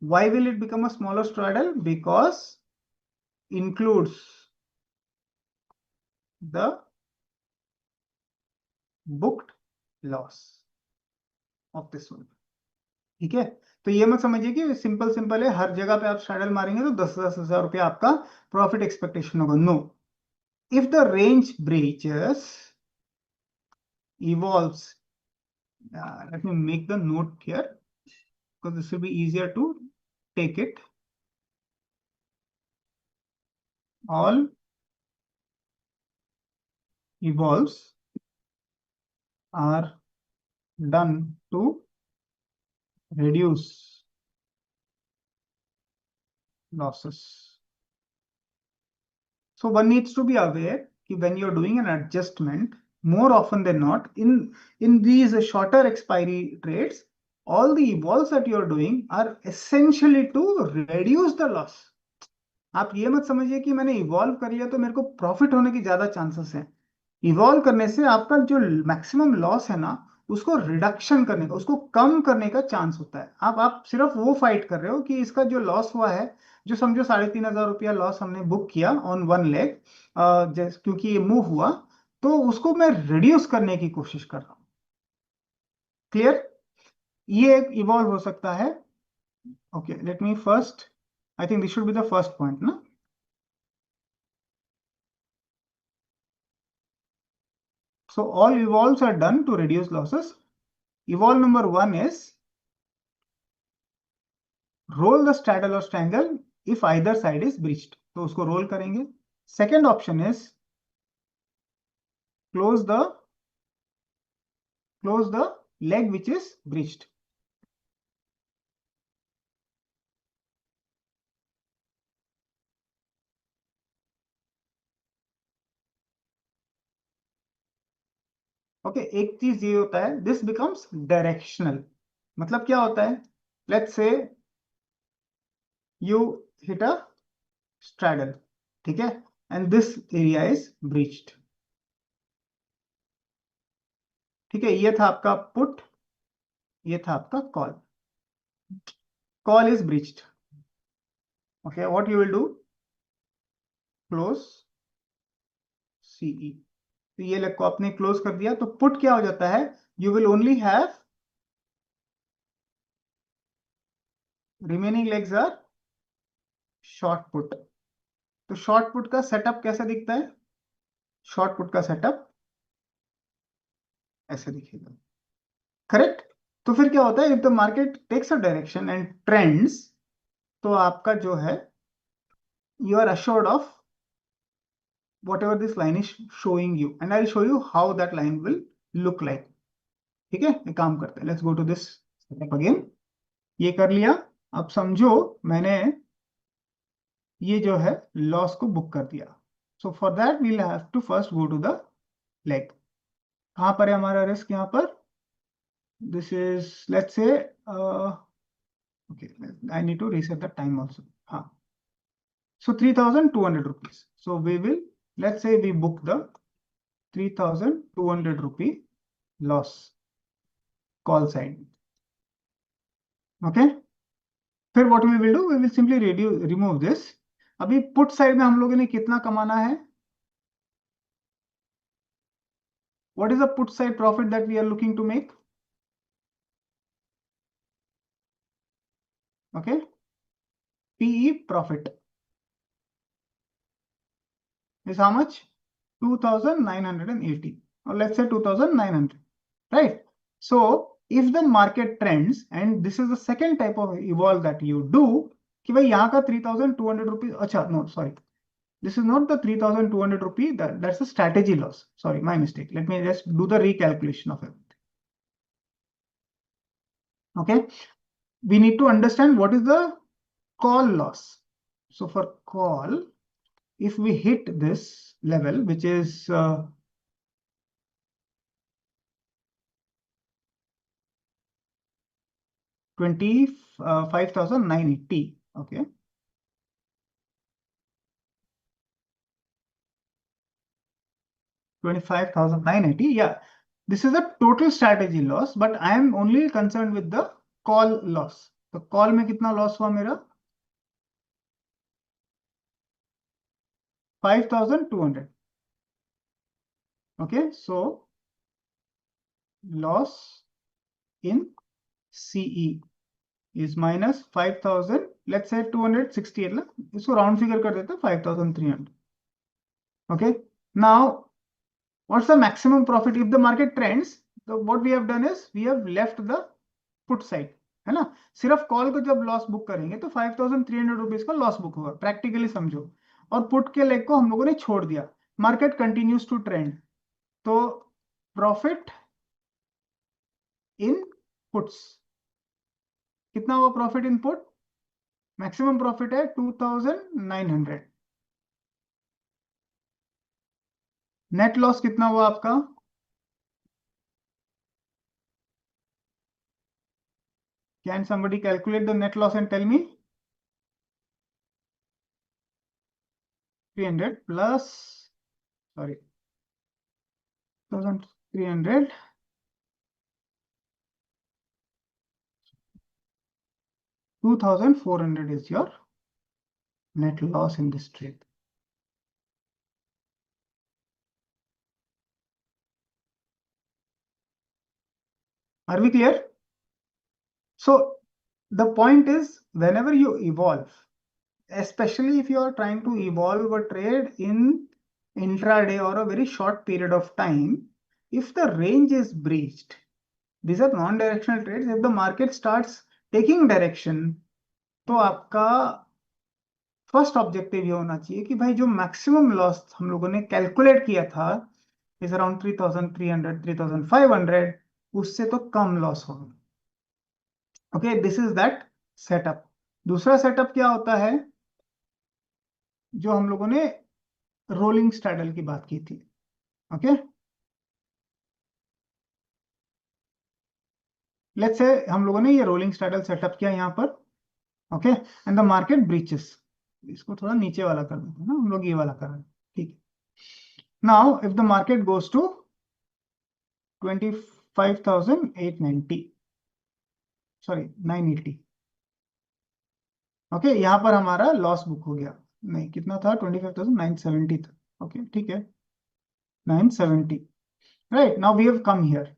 Why will it become a smaller straddle? Because includes the booked loss of this one. ठीक है, तो ये मत समझिए कि सिंपल सिंपल है, हर जगह पे आप स्ट्रैडल मारेंगे तो 10,000 रुपया आपका प्रॉफिट एक्सपेक्टेशन होगा। No, if the range breaches evolves, let me make the note here because this will be easier to take it. All evolves are done to reduce losses. So one needs to be aware that when you're doing an adjustment, more often than not, in these shorter expiry trades, all the evolves that you're doing are essentially to reduce the loss. आप ये मत समझिए कि मैंने evolve कर लिया तो मेरे को प्रॉफिट होने की ज्यादा चांसेस है। इवॉल्व करने से आपका जो मैक्सिमम लॉस है ना, उसको रिडक्शन करने का, उसको कम करने का चांस होता है। आप सिर्फ वो फाइट कर रहे हो कि इसका जो लॉस हुआ है, जो समझो 3,500 रुपया लॉस हमने बुक किया ऑन वन लेग, क्योंकि ये मूव हुआ, तो उसको मैं रिड्यूस करने की कोशिश कर रहा हूँ। क्लियर? ये एक इवॉल्व हो सकता है। Okay, let me first, I think this should be the first point ना। So all evolves are done to reduce losses. Evolve number one is roll the straddle or strangle if either side is breached. तो उसको roll करेंगे. Second option is close the leg which is breached. Okay, एक चीज ये होता है, this becomes directional. मतलब क्या होता है, let's say you hit a straddle, ठीक है, and this area is breached. ठीक है, ये था आपका पुट, ये था आपका call. Call is breached. Okay, what you will do, close CE. तो ये लेग को आपने क्लोज कर दिया, तो पुट क्या हो जाता है, you will only have remaining legs are short put. तो शॉर्ट पुट का सेटअप कैसा दिखता है, शॉर्ट पुट का सेटअप ऐसे दिखेगा। करेक्ट? तो फिर क्या होता है, if the market takes a direction and trends, तो आपका जो है, you are assured of whatever this line is showing you, and I'll show you how that line will look like. ठीक है, एक काम करते हैं, let's go to this setup again. ये कर लिया। अब समझो मैंने ये जो है लॉस को बुक कर दिया। So for that we'll have to first go to the leg. कहां पर है हमारा रिस्क, यहाँ पर, this is let's say, okay, I need to reset the time also. हाँ, so 3,200 rupees, so we will, let's say we book the 3,200 rupee loss call side. Okay, फिर what we will do, we will simply remove this. अभी put side में हम लोगों ने कितना कमाना है, what is the put side profit that we are looking to make? Okay, PE profit is how much, 2,980, or let's say 2,900, right? So if the market trends, and this is the second type of evolve that you do, कि भाई यहाँ का 3,200 rupees, अच्छा no sorry, this is not the 3,200 rupee, that's a strategy loss, sorry, my mistake, let me just do the recalculation of it. Okay, we need to understand what is the call loss. So for call, if we hit this level, which is 25,980, okay, 25,980, yeah, this is a total strategy loss, but I am only concerned with the call loss. तो call में कितना loss हुआ मेरा, 5,200. Okay, so loss in CE, is minus 5000, let's say 268 ना, इसको round figure कर देते हैं 5300. Okay, now what's the maximum profit if the market trends? So what we have done is we have left the put side, है ना. सिर्फ call को जब लॉस बुक करेंगे तो 5300 रुपीज का लॉस बुक होगा, प्रैक्टिकली समझो. और पुट के लेग को हम लोगों ने छोड़ दिया, मार्केट कंटिन्यूज टू ट्रेंड, तो प्रॉफिट इन पुट्स कितना हुआ? Profit in put maximum profit है 2900. नेट लॉस कितना हुआ आपका? Can somebody calculate the net loss and tell me? 300 plus, sorry, 1300 2400 is your net loss in this trade. Are we clear? So the point is, whenever you evolve, especially if you are trying to evolve a trade in intraday or a very short period of time, if the range is breached, these are non-directional trades. If the market starts taking direction, तो आपका first objective ये होना चाहिए कि भाई जो maximum loss हम लोगों ने कैलकुलेट किया था इज अराउंड 3300 3500, उससे तो कम लॉस होगा. Okay, this is that setup. दूसरा सेटअप क्या होता है जो हम लोगों ने रोलिंग स्ट्रैडल की बात की थी. ओके, लेट्स से हम लोगों ने ये रोलिंग स्ट्रैडल सेटअप किया यहाँ पर. Okay, and the market breaches, इसको थोड़ा नीचे वाला कर देते हैं ना, हम लोग ये वाला कर रहे हैं. ठीक है, now if the market goes to 25,890, sorry 980. Okay, यहाँ पर हमारा लॉस बुक हो गया. नहीं, कितना था? 25,970 था. ओके, ठीक है, 970. Right, now we have come here.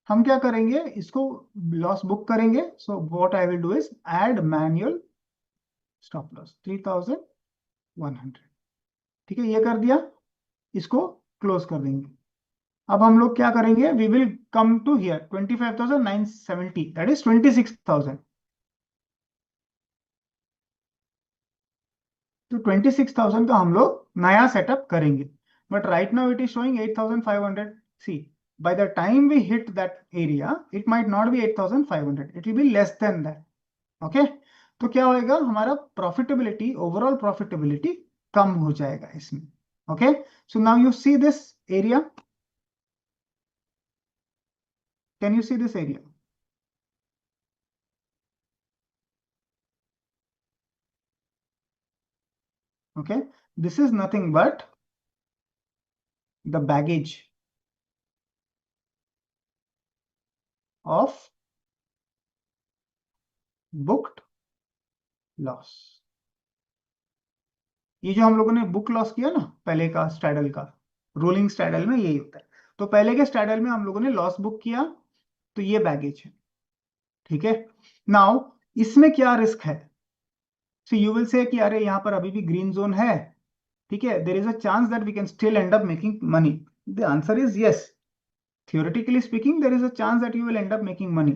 हम क्या करेंगे? इसको लॉस बुक करेंगे. So what I will do is add manual stop loss 3100. ठीक है, ये कर दिया, इसको क्लोज कर देंगे. अब हम लोग क्या करेंगे? We will come to here 25,970, that is 26,000. तो 26,000 का हम लोग नया सेटअप करेंगे. But right now it is showing 8,500. See, by the time we hit that area, it might not be 8,500, it will be less than that. Okay, तो क्या होएगा? हमारा प्रॉफिटेबिलिटी, ओवरऑल प्रॉफिटेबिलिटी कम हो जाएगा इसमें. Okay, so now you see this area. Can you see this area? Okay, this is nothing but the baggage of booked loss. ये जो हम लोगों ने बुक लॉस किया ना पहले का स्ट्रैडल का, रोलिंग स्ट्रैडल में यही होता है. तो पहले के स्ट्रैडल में हम लोगों ने लॉस बुक किया, तो ये बैगेज है. ठीक है, नाउ इसमें क्या रिस्क है? सो यू विल से कि अरे यहाँ पर अभी भी ग्रीन जोन है. ठीक है, there is a chance that we can still end up making money. The answer is yes. Theoretically speaking, there is a chance that you will end up making money.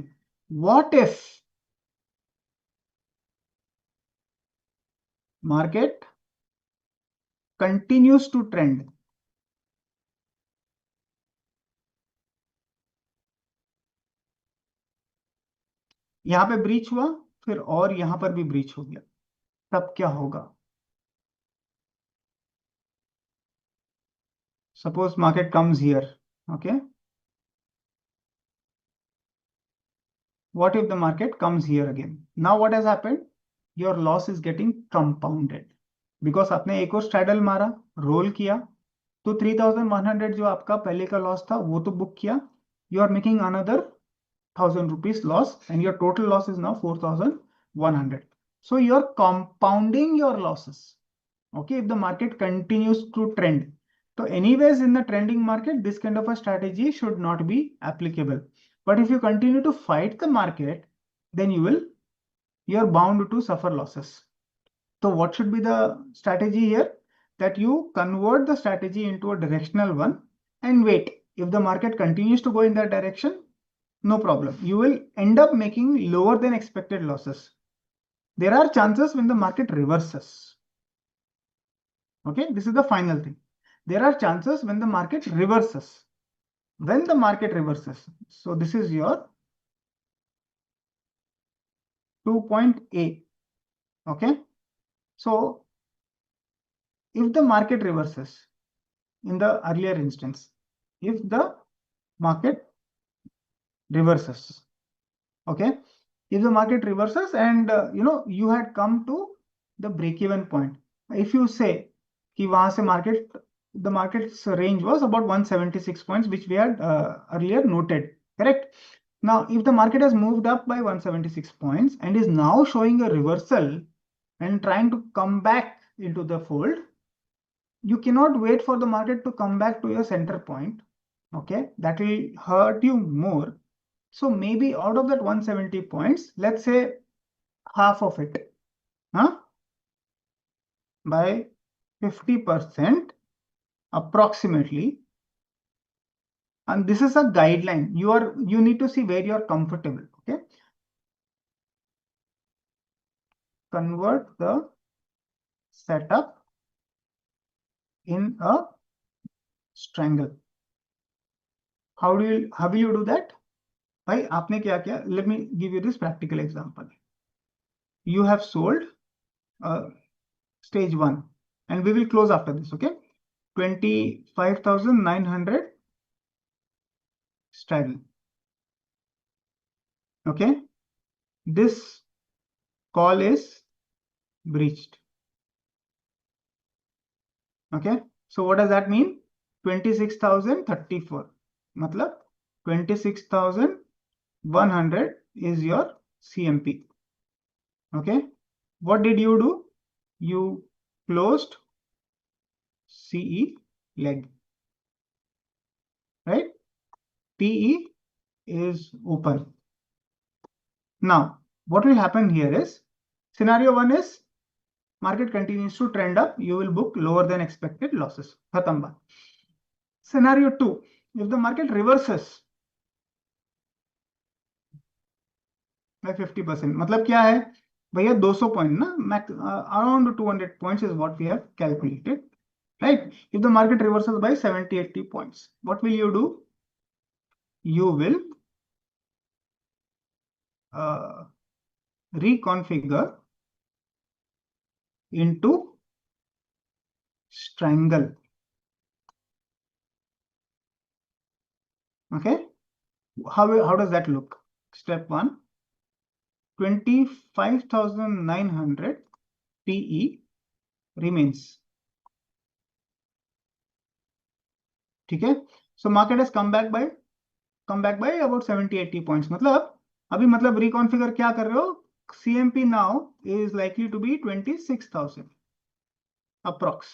What if market continues to trend? यहां पे breach हुआ, फिर और यहां पर भी breach हो गया, तब क्या होगा? Suppose market comes here. Okay, what if the market comes here again? Now what has happened? Your loss is getting compounded because आपने एक और स्ट्रैडल मारा, रोल किया, तो 3,100 जो आपका पहले का लॉस था वो तो बुक किया. You are making another 1,000 rupees loss and your total loss is now 4,100. So you're compounding your losses. Okay, if the market continues to trend. So anyways, in the trending market, this kind of a strategy should not be applicable. But if you continue to fight the market, then you will you're bound to suffer losses. So what should be the strategy here? That you convert the strategy into a directional one and wait. If the market continues to go in that direction, no problem. You will end up making lower than expected losses. There are chances when the market reverses. Okay, this is the final thing. There are chances when the market reverses. When the market reverses, so this is your 2 A. Okay, so if the market reverses in the earlier instance, if the market reverses, okay, if the market reverses and you had come to the break-even point, if you say कि वहां से the market's range was about 176 points, which we had earlier noted, correct? Now, if the market has moved up by 176 points and is now showing a reversal and trying to come back into the fold, you cannot wait for the market to come back to your center point. Okay, that will hurt you more. So maybe out of that 170 points, let's say half of it, by 50% approximately. And this is a guideline. You need to see where you are comfortable. Okay, convert the setup in a strangle. How will you do that? भाई आपने क्या किया? Let me give you this practical example. You have sold stage 1 and we will close after this. Okay, 25,900 straddle. Okay, this call is breached. Okay, so what does that mean? 26,034. Matlab 26,100 is your CMP. Okay, what did you do? You closed CE leg, right? PE is open. Now, what will happen here is, scenario 1 is market continues to trend up, you will book lower than expected losses. Khatam baat. Scenario 2, if the market reverses by 50%, मतलब क्या है भैया? 200 point ना, around 200 points is what we have calculated, right? If the market reverses by 70-80 points, what will you do? You will reconfigure into strangle. Okay, how does that look? Step 1, 25,900 PE remains. Okay, so market has come back by about 70-80 points. मतलब अभी मतलब reconfigure क्या कर रहे हो? CMP now is likely to be 26,000 approx.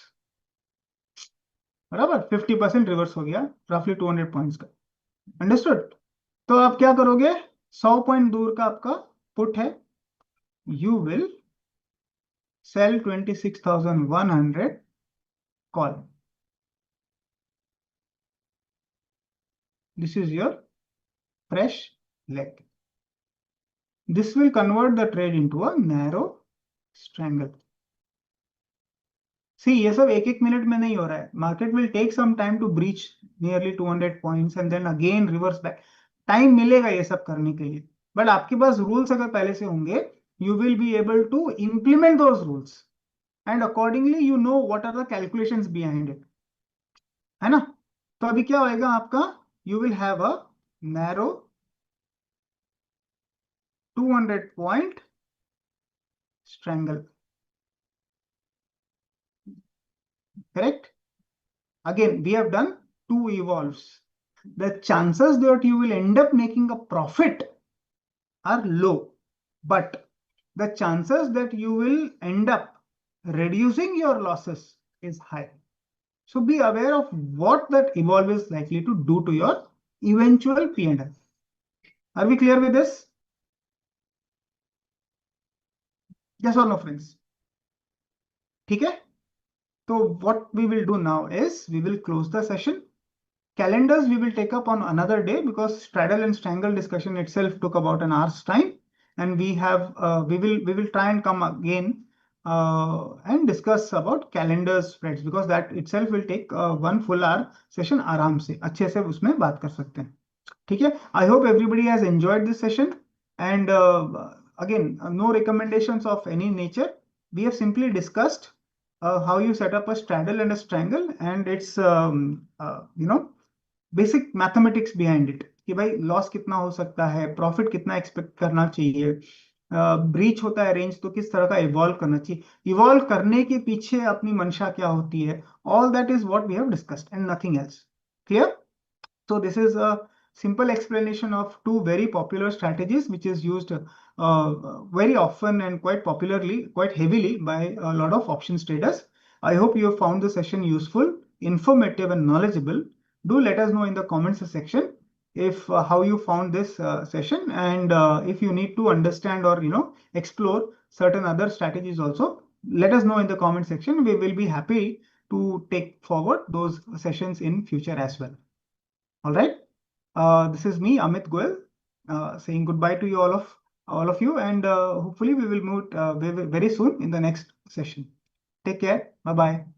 बराबर 50% reverse हो गया, roughly 200 points का. Understood? तो आप क्या करोगे? 100 पॉइंट दूर का आपका पुट है. You will sell 26,100 call. This is your fresh leg. This will convert the trade into a narrow strangle. See, ये सब एक मिनट में नहीं हो रहा है. Market will take some time to breach nearly 200 points and then again reverse back. Time मिलेगा ये सब करने के लिए, बट आपके पास रूल्स अगर पहले से होंगे, you will be able to implement those rules and accordingly you know what are the calculations behind it. है ना? तो अभी क्या होएगा आपका? You will have a narrow 200 point strangle. Correct? Again, we have done 2 evolves. The chances that you will end up making a profit are low, but the chances that you will end up reducing your losses is high. So be aware of what that evolve is likely to do to your eventual P&L. Are we clear with this? Yes or no, friends? ठीक है? So what we will do now is we will close the session. Calendars we will take up on another day because straddle and strangle discussion itself took about an hour's time, and we will try and come again and discuss about calendar spreads because that itself will take 1 full hour session आराम से अच्छे से उसमें बात कर सकते हैं. ठीक है? I hope everybody has enjoyed this session, and again no recommendations of any nature. We have simply discussed how you set up a straddle and a strangle, and it's basic mathematics behind it कि भाई loss कितना हो सकता है, profit कितना expect करना चाहिए, breach होता है रेंज तो किस तरह का इवॉल्व करना चाहिए, इवॉल्व करने के पीछे अपनी मंशा क्या होती है, all that is what we have discussed and nothing else. Clear? So this is a simple explanation of two very popular strategies which is used very often and quite popularly, quite heavily by a lot of options traders. I hope you have found the session useful, informative and knowledgeable. Do let us know in the comments section if how you found this session, and if you need to understand or explore certain other strategies also, let us know in the comment section. We will be happy to take forward those sessions in future as well. All right. This is me, Amit Goel, saying goodbye to you all of you, and hopefully we will meet very soon in the next session. Take care. Bye bye.